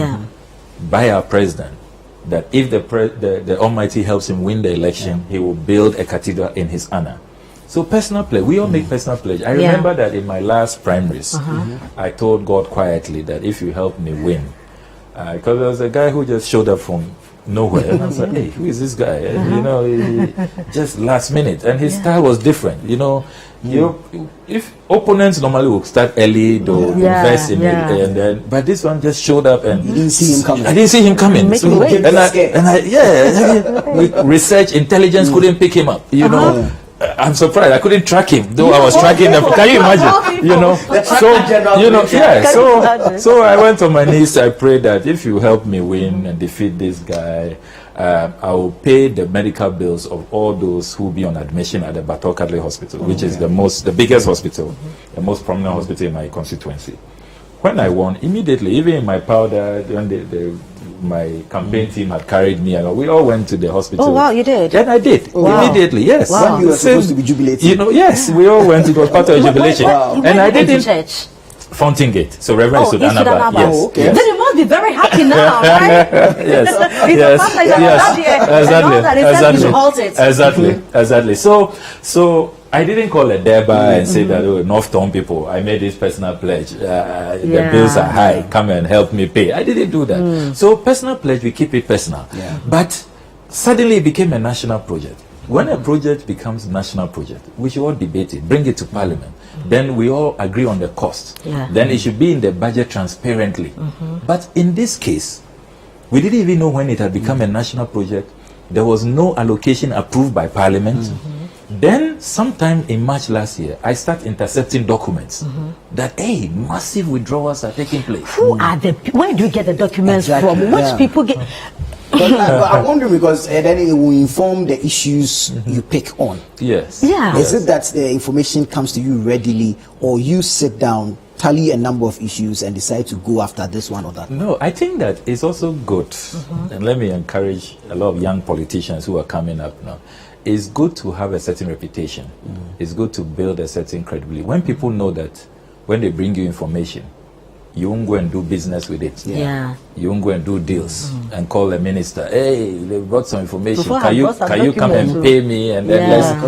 by our president, that if the Almighty helps him win the election, he will build a cathedral in his honor. So personal pledge, we all make personal pledge. I remember that in my last primaries, I told God quietly that if you help me win, because there was a guy who just showed up from nowhere, and I was like, hey, who is this guy? And, you know, he just last minute, and his style was different. You know, if opponents normally would start early, they'll invest in it, and then, but this one just showed up, and you didn't see him coming. I didn't see him coming. So, with research intelligence couldn't pick him up. You know. I'm surprised I couldn't track him, though I was tracking them. Can you imagine? You know, so I went on my knees. I prayed that if you help me win and defeat this guy, I will pay the medical bills of all those who will be on admission at the Bator Catholic Hospital, which is the biggest hospital, the most prominent hospital in my constituency. When I won, immediately, even in my powder, when my campaign team had carried me, and we all went to the hospital. Oh wow, you did? Then I did immediately. Yes. Wow. When you were supposed to be jubilating. You know, yes, we all went. It was part of the jubilation, and I did in church. Fountain Gate. So Reverend Sudanaba. Yes. Okay. Yes. Then you must be very happy now, right? Exactly. So I didn't call a Deba and say that, oh, North Tongu people, I made this personal pledge. The bills are high. Come and help me pay. I didn't do that. So personal pledge, we keep it personal. But suddenly it became a national project. When a project becomes a national project, we should all debate it, bring it to Parliament. Then we all agree on the cost. Then it should be in the budget transparently. But in this case, we didn't even know when it had become a national project. There was no allocation approved by Parliament. Then, sometime in March last year, I started intercepting documents that, hey, massive withdrawals are taking place. Who are the? Where do you get the documents from? Which people get? But I'm wondering because then it will inform the issues you pick on. Yes. Yeah. Is it that the information comes to you readily, or you sit down, tally a number of issues, and decide to go after this one or that? No, I think that it's also good, and let me encourage a lot of young politicians who are coming up now. It's good to have a certain reputation. It's good to build a certain credibility. When people know that when they bring you information, you won't go and do business with it. You won't go and do deals and call the minister. Hey, they brought some information. Can you come and pay me? And then I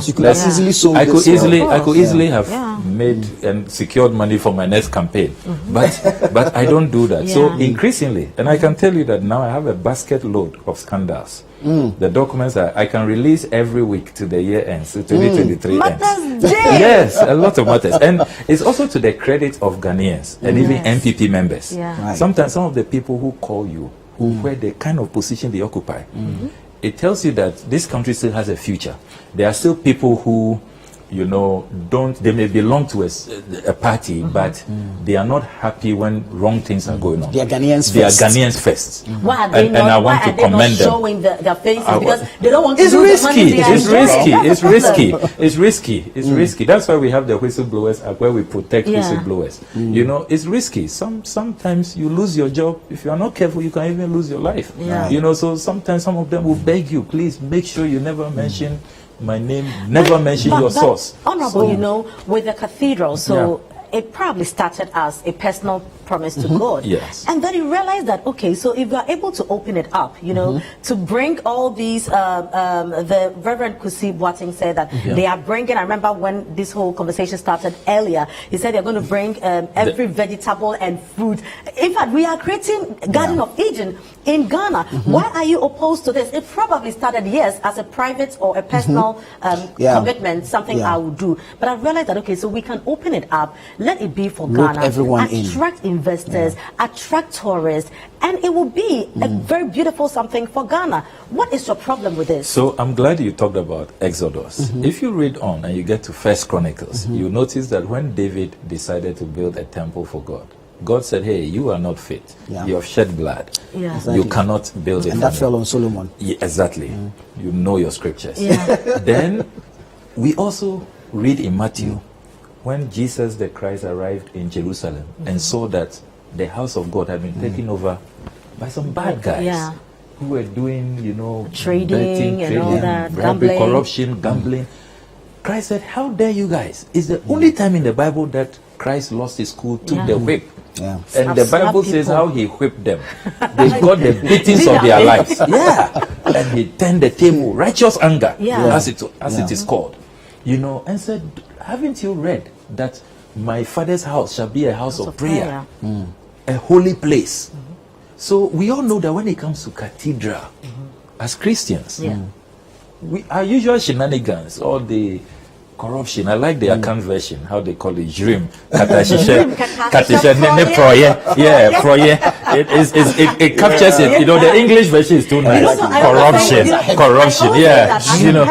could easily have made and secured money for my next campaign. But I don't do that. So increasingly, and I can tell you that now I have a basket load of scandals. The documents I can release every week to the year end, so 2023 ends. Yes, a lot of matters. And it's also to the credit of Ghanaians and even MPP members. Sometimes some of the people who call you, where the kind of position they occupy, it tells you that this country still has a future. There are still people who, you know, they may belong to a party, but they are not happy when wrong things are going on. They are Ghanaians first. Why are they and I want to commend them. Showing their faces because they don't want to It's lose the money they are enjoying. It's risky. That's why we have the Whistleblowers Act, where we protect whistleblowers. You know, it's risky. Sometimes you lose your job. If you are not careful, you can even lose your life. You know, so sometimes some of them will beg you, please make sure you never mention my name, never mention your source. Honorable, you know, with the cathedral, it probably started as a personal promise to God. Yes. And then you realize that, okay, so if you are able to open it up, you know, to bring all these, the Reverend Kusi Boateng said that they are bringing, I remember when this whole conversation started earlier, he said they're going to bring every vegetable and fruit. In fact, we are creating Garden of Eden in Ghana. Why are you opposed to this? It probably started, yes, as a private or a personal commitment, something I would do. But I realized that, okay, so we can open it up. Let it be for Loop Ghana. everyone attract investors, attract tourists, and it will be a very beautiful something for Ghana. What is your problem with this? So I'm glad you talked about Exodus. If you read on and you get to First Chronicles, you notice that when David decided to build a temple for God, God said, hey, you are not fit. You have shed blood. Exactly. You cannot build it. And that fell on Solomon. Yeah, exactly. You know your scriptures. Then we also read in Matthew, when Jesus the Christ arrived in Jerusalem and saw that the house of God had been taken over by some bad guys who were doing, you know, trading and all that, gambling, corruption, gambling. Christ said, how dare you guys? It's the only time in the Bible that Christ lost his cool, took the whip. And the Bible says how he whipped them. They got the beatings of their lives. And he turned the table, righteous anger, as it is called. You know, and said, haven't you read that my Father's house shall be a house of prayer, a holy place? So we all know that when it comes to Cathedral, as Christians, our usual shenanigans, all the corruption. I like the account version, how they call it, Jrim. It captures it. You know, the English version is too nice. Corruption. You know,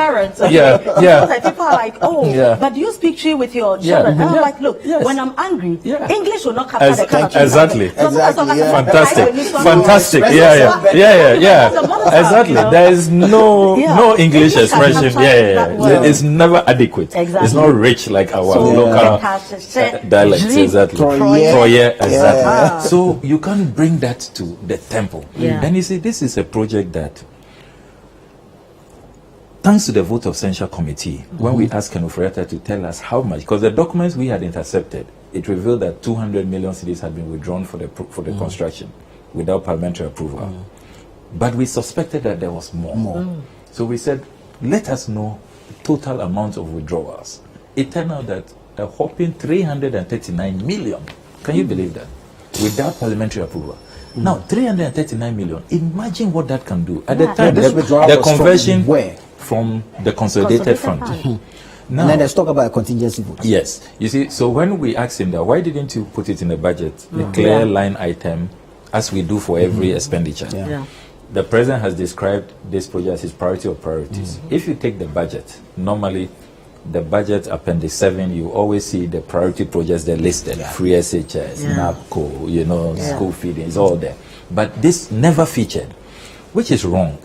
people are like, but you speak tree with your children. And I'm like, look, when I'm angry, English will not capture the kind of exactly. Fantastic. Exactly. There is no English expression. It's never adequate. Exactly. It's not rich like our local dialects. Exactly. Exactly. So you can't bring that to the temple. Then you see, this is a project that, thanks to the vote of censure committee, when we asked Kenufriata to tell us how much, because the documents we had intercepted, it revealed that 200 million cedis had been withdrawn for the construction without parliamentary approval. But we suspected that there was more. So we said, let us know total amount of withdrawals. It turned out that a whopping 339 million. Can you believe that? Without parliamentary approval. Now, 339 million. Imagine what that can do. At the time, the conversion from the consolidated fund. Now, and then let's talk about a contingency vote. Yes. You see, so when we asked him that, why didn't you put it in the budget, a clear line item, as we do for every expenditure? The president has described this project as his priority of priorities. If you take the budget, normally the budget appendix 7, you always see the priority projects they're listed. Free SHS, NAPCO, you know, school feeding, it's all there. But this never featured, which is wrong.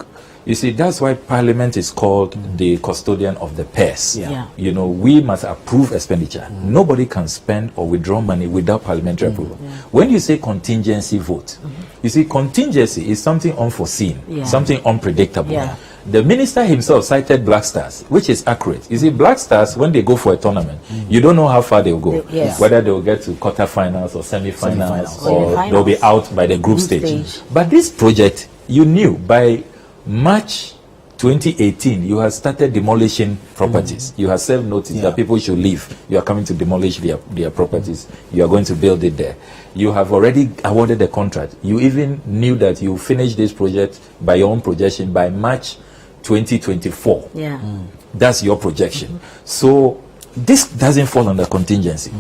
You see, that's why Parliament is called the custodian of the purse. You know, we must approve expenditure. Nobody can spend or withdraw money without parliamentary approval. When you say contingency vote, you see, contingency is something unforeseen, something unpredictable. The minister himself cited Black Stars, which is accurate. You see, Black Stars, when they go for a tournament, you don't know how far they'll go. Whether they'll get to quarterfinals or semi-finals, or they'll be out by the group stage. But this project, you knew by March 2018, you have started demolishing properties. You have served notice that people should leave. You are coming to demolish their properties. You are going to build it there. You have already awarded the contract. You even knew that you finish this project by your own projection by March 2024. That's your projection. So this doesn't fall under contingency.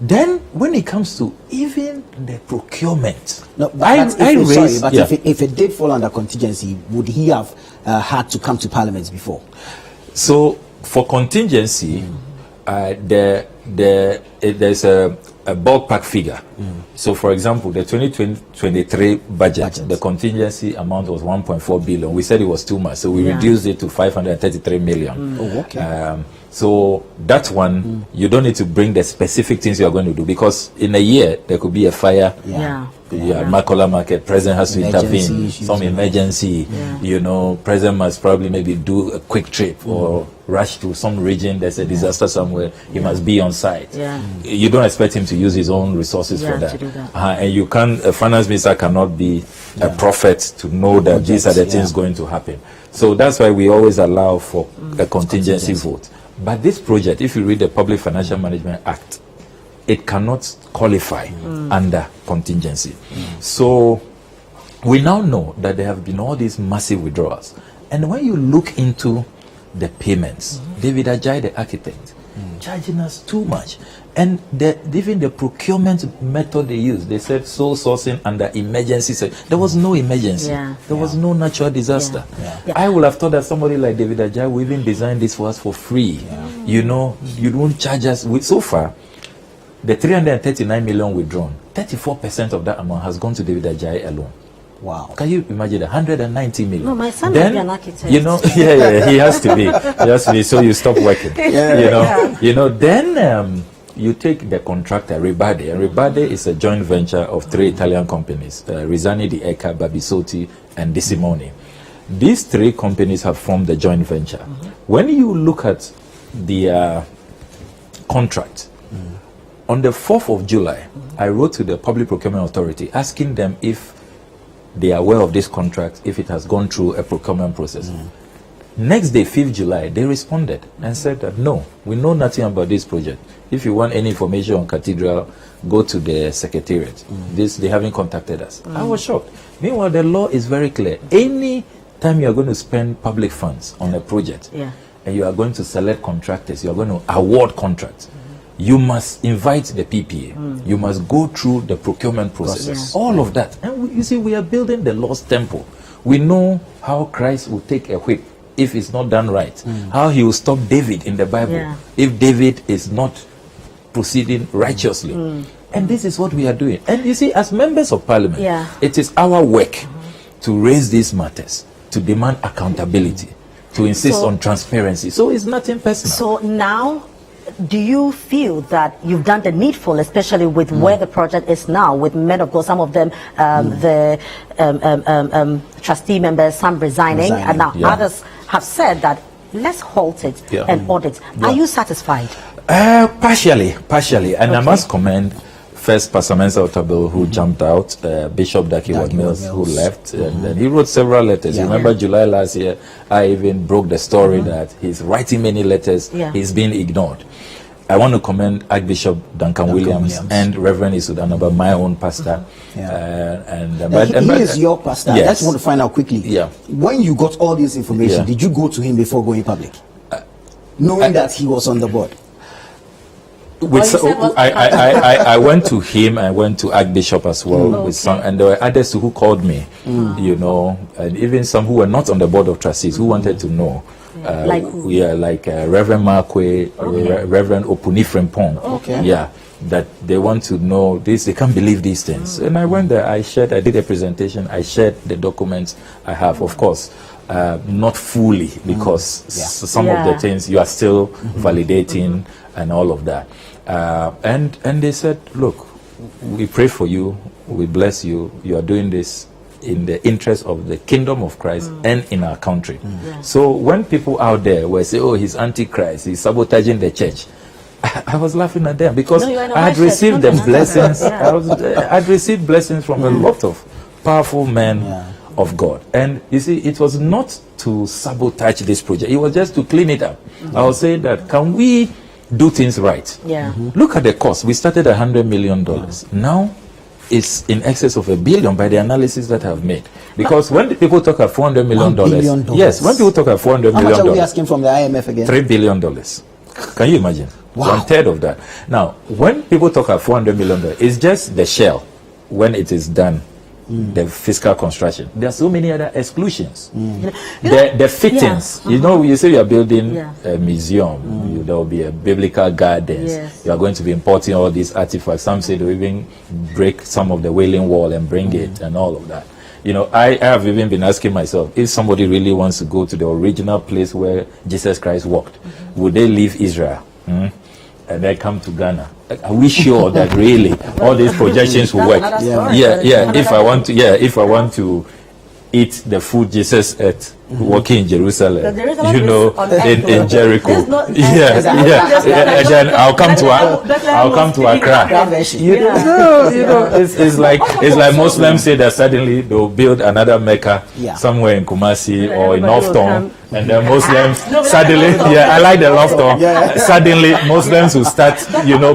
Then, when it comes to even the procurement, if it did fall under contingency, would he have had to come to Parliament before? So, for contingency, there's a ballpark figure. So, for example, the 2023 budget, the contingency amount was 1.4 billion. We said it was too much, so we reduced it to 533 million. So that one, you don't need to bring the specific things you are going to do, because in a year there could be a fire. Makola market, president has to intervene, some emergency. You know, president must probably maybe do a quick trip or rush to some region. There's a disaster somewhere. He must be on site. You don't expect him to use his own resources for that. And you can't. A finance minister cannot be a prophet to know that these are the things going to happen. So that's why we always allow for a contingency vote. But this project, if you read the Public Financial Management Act, it cannot qualify under contingency. So we now know that there have been all these massive withdrawals. And when you look into the payments, David Ajay, the architect, charging us too much. And even the procurement method they used, they said sole sourcing under emergency. There was no emergency. There was no natural disaster. I would have thought that somebody like David Ajay will even design this for us for free. You know, you don't charge us. So far, the 339 million withdrawn, 34% of that amount has gone to David Ajay alone. Wow. Can you imagine 190 million? No, my son will be an architect. You know, he has to be. He has to be, so you stop working. You know, then you take the contractor, Ribade. And Ribade is a joint venture of 3 Italian companies, Rizzani di Ecca, Babisotti, and Di Simone. These 3 companies have formed the joint venture. When you look at the contract, on the 4th of July, I wrote to the Public Procurement Authority asking them if they are aware of this contract, if it has gone through a procurement process. Next day, 5th July, they responded and said that no, we know nothing about this project. If you want any information on Cathedral, go to the Secretariat. They haven't contacted us. I was shocked. Meanwhile, the law is very clear. Any time you are going to spend public funds on a project, and you are going to select contractors, you are going to award contracts, you must invite the PPA. You must go through the procurement process. All of that. And you see, we are building the Lord's temple. We know how Christ will take a whip if it's not done right. How he will stop David in the Bible if David is not proceeding righteously. And this is what we are doing. And you see, as members of parliament, it is our work to raise these matters, to demand accountability, to insist on transparency. So it's nothing personal. So now, do you feel that you've done the needful, especially with where the project is now, with men of God, some of them, the trustee members, some resigning, and now others have said that let's halt it and audit. Are you satisfied? Partially. And I must commend first Pastor Mensa Otabil, who jumped out, Bishop Dakiwa Mills, who left, and then he wrote several letters. Remember July last year, I even broke the story that he's writing many letters, he's being ignored. I want to commend Archbishop Duncan Williams and Reverend Isudanaba, my own pastor. He is your pastor. I just want to find out quickly. When you got all this information, did you go to him before going public? Knowing that he was on the board? I went to him. I went to Archbishop as well with some, and there were others who called me, you know, and even some who were not on the board of trustees who wanted to know. Like Reverend Markwe, Reverend Opuni Frempong. That they want to know this. They can't believe these things. And I went there. I did a presentation. I shared the documents I have, of course. Not fully, because some of the things you are still validating and all of that. And they said, look, we pray for you, we bless you, you are doing this in the interest of the kingdom of Christ and in our country. So when people out there were saying, oh, he's antichrist, he's sabotaging the church, I was laughing at them because I had received the blessings. I had received blessings from a lot of powerful men of God. And you see, it was not to sabotage this project, it was just to clean it up. I was saying that, can we do things right? Look at the cost. We started $100 million. Now it's in excess of $1 billion by the analysis that I've made. Because when people talk about $400 million, yes, when people talk about $400 million, how much are we asking from the IMF again? $3 billion. Can you imagine? Wow. 1/3 of that. Now, when people talk about $400 million, it's just the shell when it is done. The fiscal construction. There are so many other exclusions. The fittings. You know, you say you are building a museum. There will be a biblical gardens. You are going to be importing all these artifacts. Some say they even break some of the Wailing Wall and bring it and all of that. You know, I have even been asking myself, if somebody really wants to go to the original place where Jesus Christ walked, would they leave Israel? And then come to Ghana? Are we sure that really all these projections will work? If I want to eat the food Jesus ate walking in Jerusalem, you know, in Jericho, and then I'll come to Accra. You know, it's like Muslims say that suddenly they'll build another Mecca somewhere in Kumasi or in North Tongu, and then Muslims suddenly, I like the North Tongu. Suddenly Muslims will start, you know,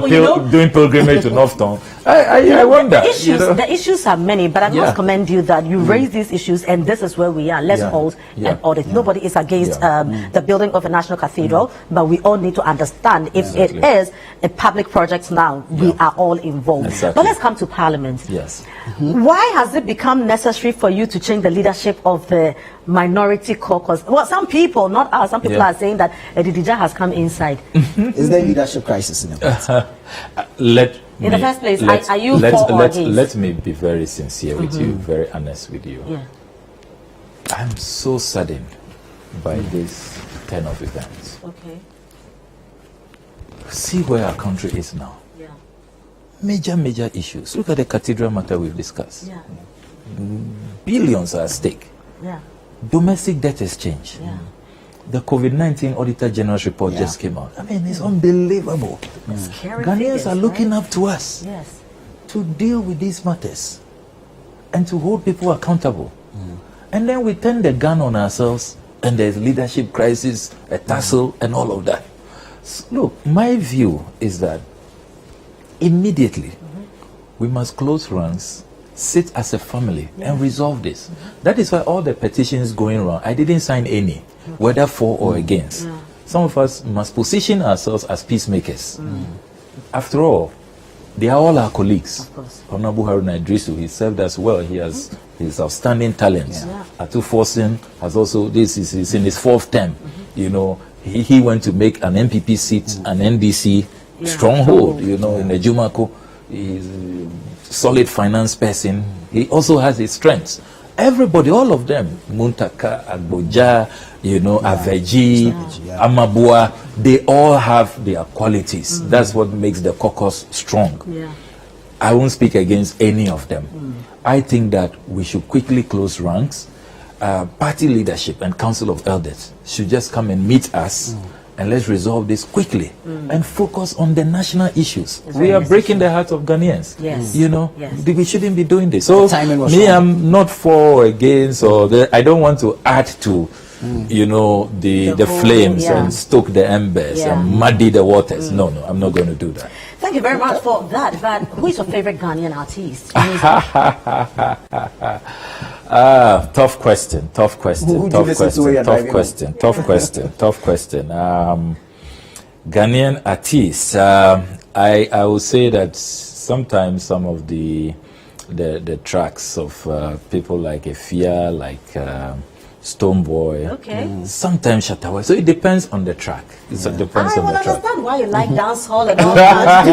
doing pilgrimage to North Tongu. I wonder. The issues are many, but I must commend you that you raise these issues, and this is where we are. Let's hold an audit. Nobody is against the building of a national cathedral, but we all need to understand if it is a public project now, we are all involved. But let's come to Parliament. Yes. Why has it become necessary for you to change the leadership of the minority caucus? Well, some people, not us, some people are saying that Edidija has come inside. Is there a leadership crisis in the party? In the first place, are you for or against? Let me be very sincere with you, very honest with you. Yeah. I'm so saddened by this turn of events. Okay. See where our country is now. Yeah. Major issues. Look at the cathedral matter we've discussed. Yeah. Billions are at stake. Yeah. Domestic debt exchange. Yeah. The COVID-19 Auditor General's report just came out. I mean, it's unbelievable. Ghanaians are looking up to us to deal with these matters and to hold people accountable. And then we turn the gun on ourselves and there's leadership crisis, a tussle, and all of that. So, look, my view is that immediately we must close ranks, sit as a family, and resolve this. That is why all the petitions going around, I didn't sign any, whether for or against. Some of us must position ourselves as peacemakers. After all, they are all our colleagues. Honorable Haruna Idrisu, he served us well. He has his outstanding talents. Atu Forsen has also, this is in his 4th term. You know, he went to make an MPP seat, an NDC stronghold, you know, in the Jumako. He's a solid finance person. He also has his strengths. Everybody, all of them, Muntaka, Agboja, you know, Aveji, Amabua, they all have their qualities. That's what makes the caucus strong. I won't speak against any of them. I think that we should quickly close ranks. Party leadership and Council of Elders should just come and meet us and let's resolve this quickly and focus on the national issues. We are breaking the hearts of Ghanaians. You know, we shouldn't be doing this. So me, I'm not for or against, or I don't want to add to, you know, the flames and stoke the embers and muddy the waters. No, I'm not going to do that. Thank you very much for that. But who is your favorite Ghanaian artist? Tough question. Ghanaian artists. I would say that sometimes some of the tracks of people like Efia, like Stoneboy, sometimes Shattawa. So it depends on the track. It depends on the track. I understand why you like dance hall and all that.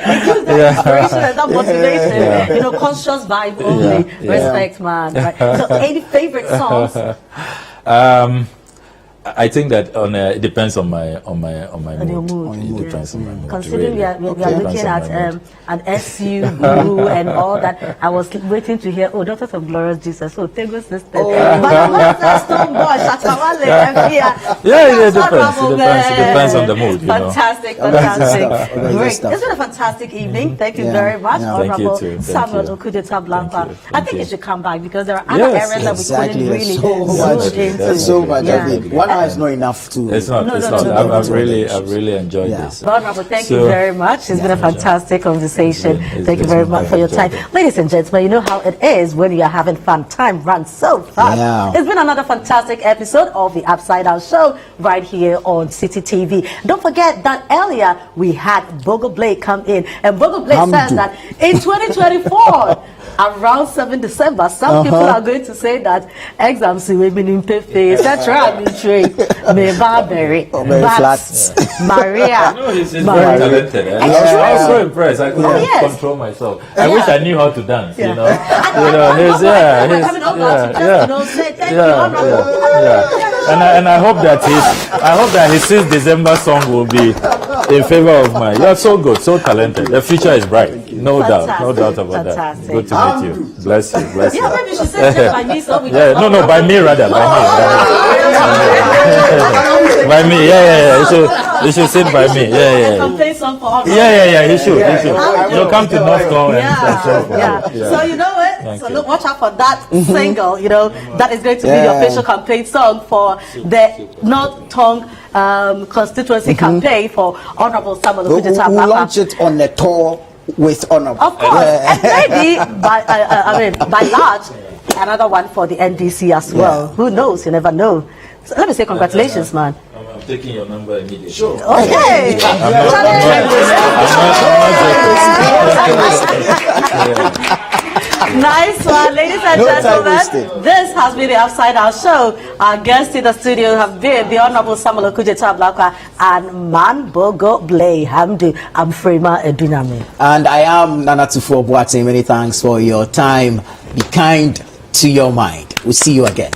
It gives that inspiration and that motivation. You know, conscious vibe only. Respect, man. Right. So, any favorite songs? I think that it depends on my mood. It depends on my mood. Considering we are looking at an SU Guru and all that, I was waiting to hear, Daughters of Glorious Jesus, Tego Sister. But what's that Stoneboy, Shatawale, it depends on the mood. Fantastic. Great. It's been a fantastic evening. Thank you very much, Honorable Samuel Okudeto Ablakwa. I think you should come back because there are other areas that we couldn't really zoom into. So much. It's not enough to. It's not. I've really enjoyed this. Honorable, thank you very much. It's been a fantastic conversation. Thank you very much for your time, ladies and gentlemen. You know how it is when you are having fun. Time runs so fast. It's been another fantastic episode of the Upside Down Show right here on Citi TV. Don't forget that earlier we had Bogo Blay come in, and Bogo Blay says that in 2024. Around 7 December, some people are going to say that exams will be in Pefe, etc. Mayberry, Maria. No, he's very talented. I was so impressed. I couldn't control myself. I wish I knew how to dance. You know, And I hope that his 6 December song will be in favor of mine. You're so good, so talented. The future is bright. No doubt about that. Good to meet you. Bless you. Yeah, maybe you should say by me, so we by me rather. By me. You should sit by me. You should. So come to North Tongu. So you know what? So look, watch out for that single. You know that is going to be the official campaign song for the North Tongu Constituency campaign for Honorable Samuel Okudeto Ablakwa. We'll launch it on the tour with Honorable. Of course, and maybe by large, Another one for the NDC as well. Who knows? You never know. So let me say congratulations, man. I'm taking your number immediately. Sure. Okay. Nice one, ladies and gentlemen. This has been the Upside Down Show. Our guests in the studio have been the Honorable Samuel Okudeto Ablakwa and Man Bogo Blay. Hamdu. I'm Frema Eduname. And I am Nana Tufo Boateng. Many thanks for your time. Be kind to your mind. We'll see you again.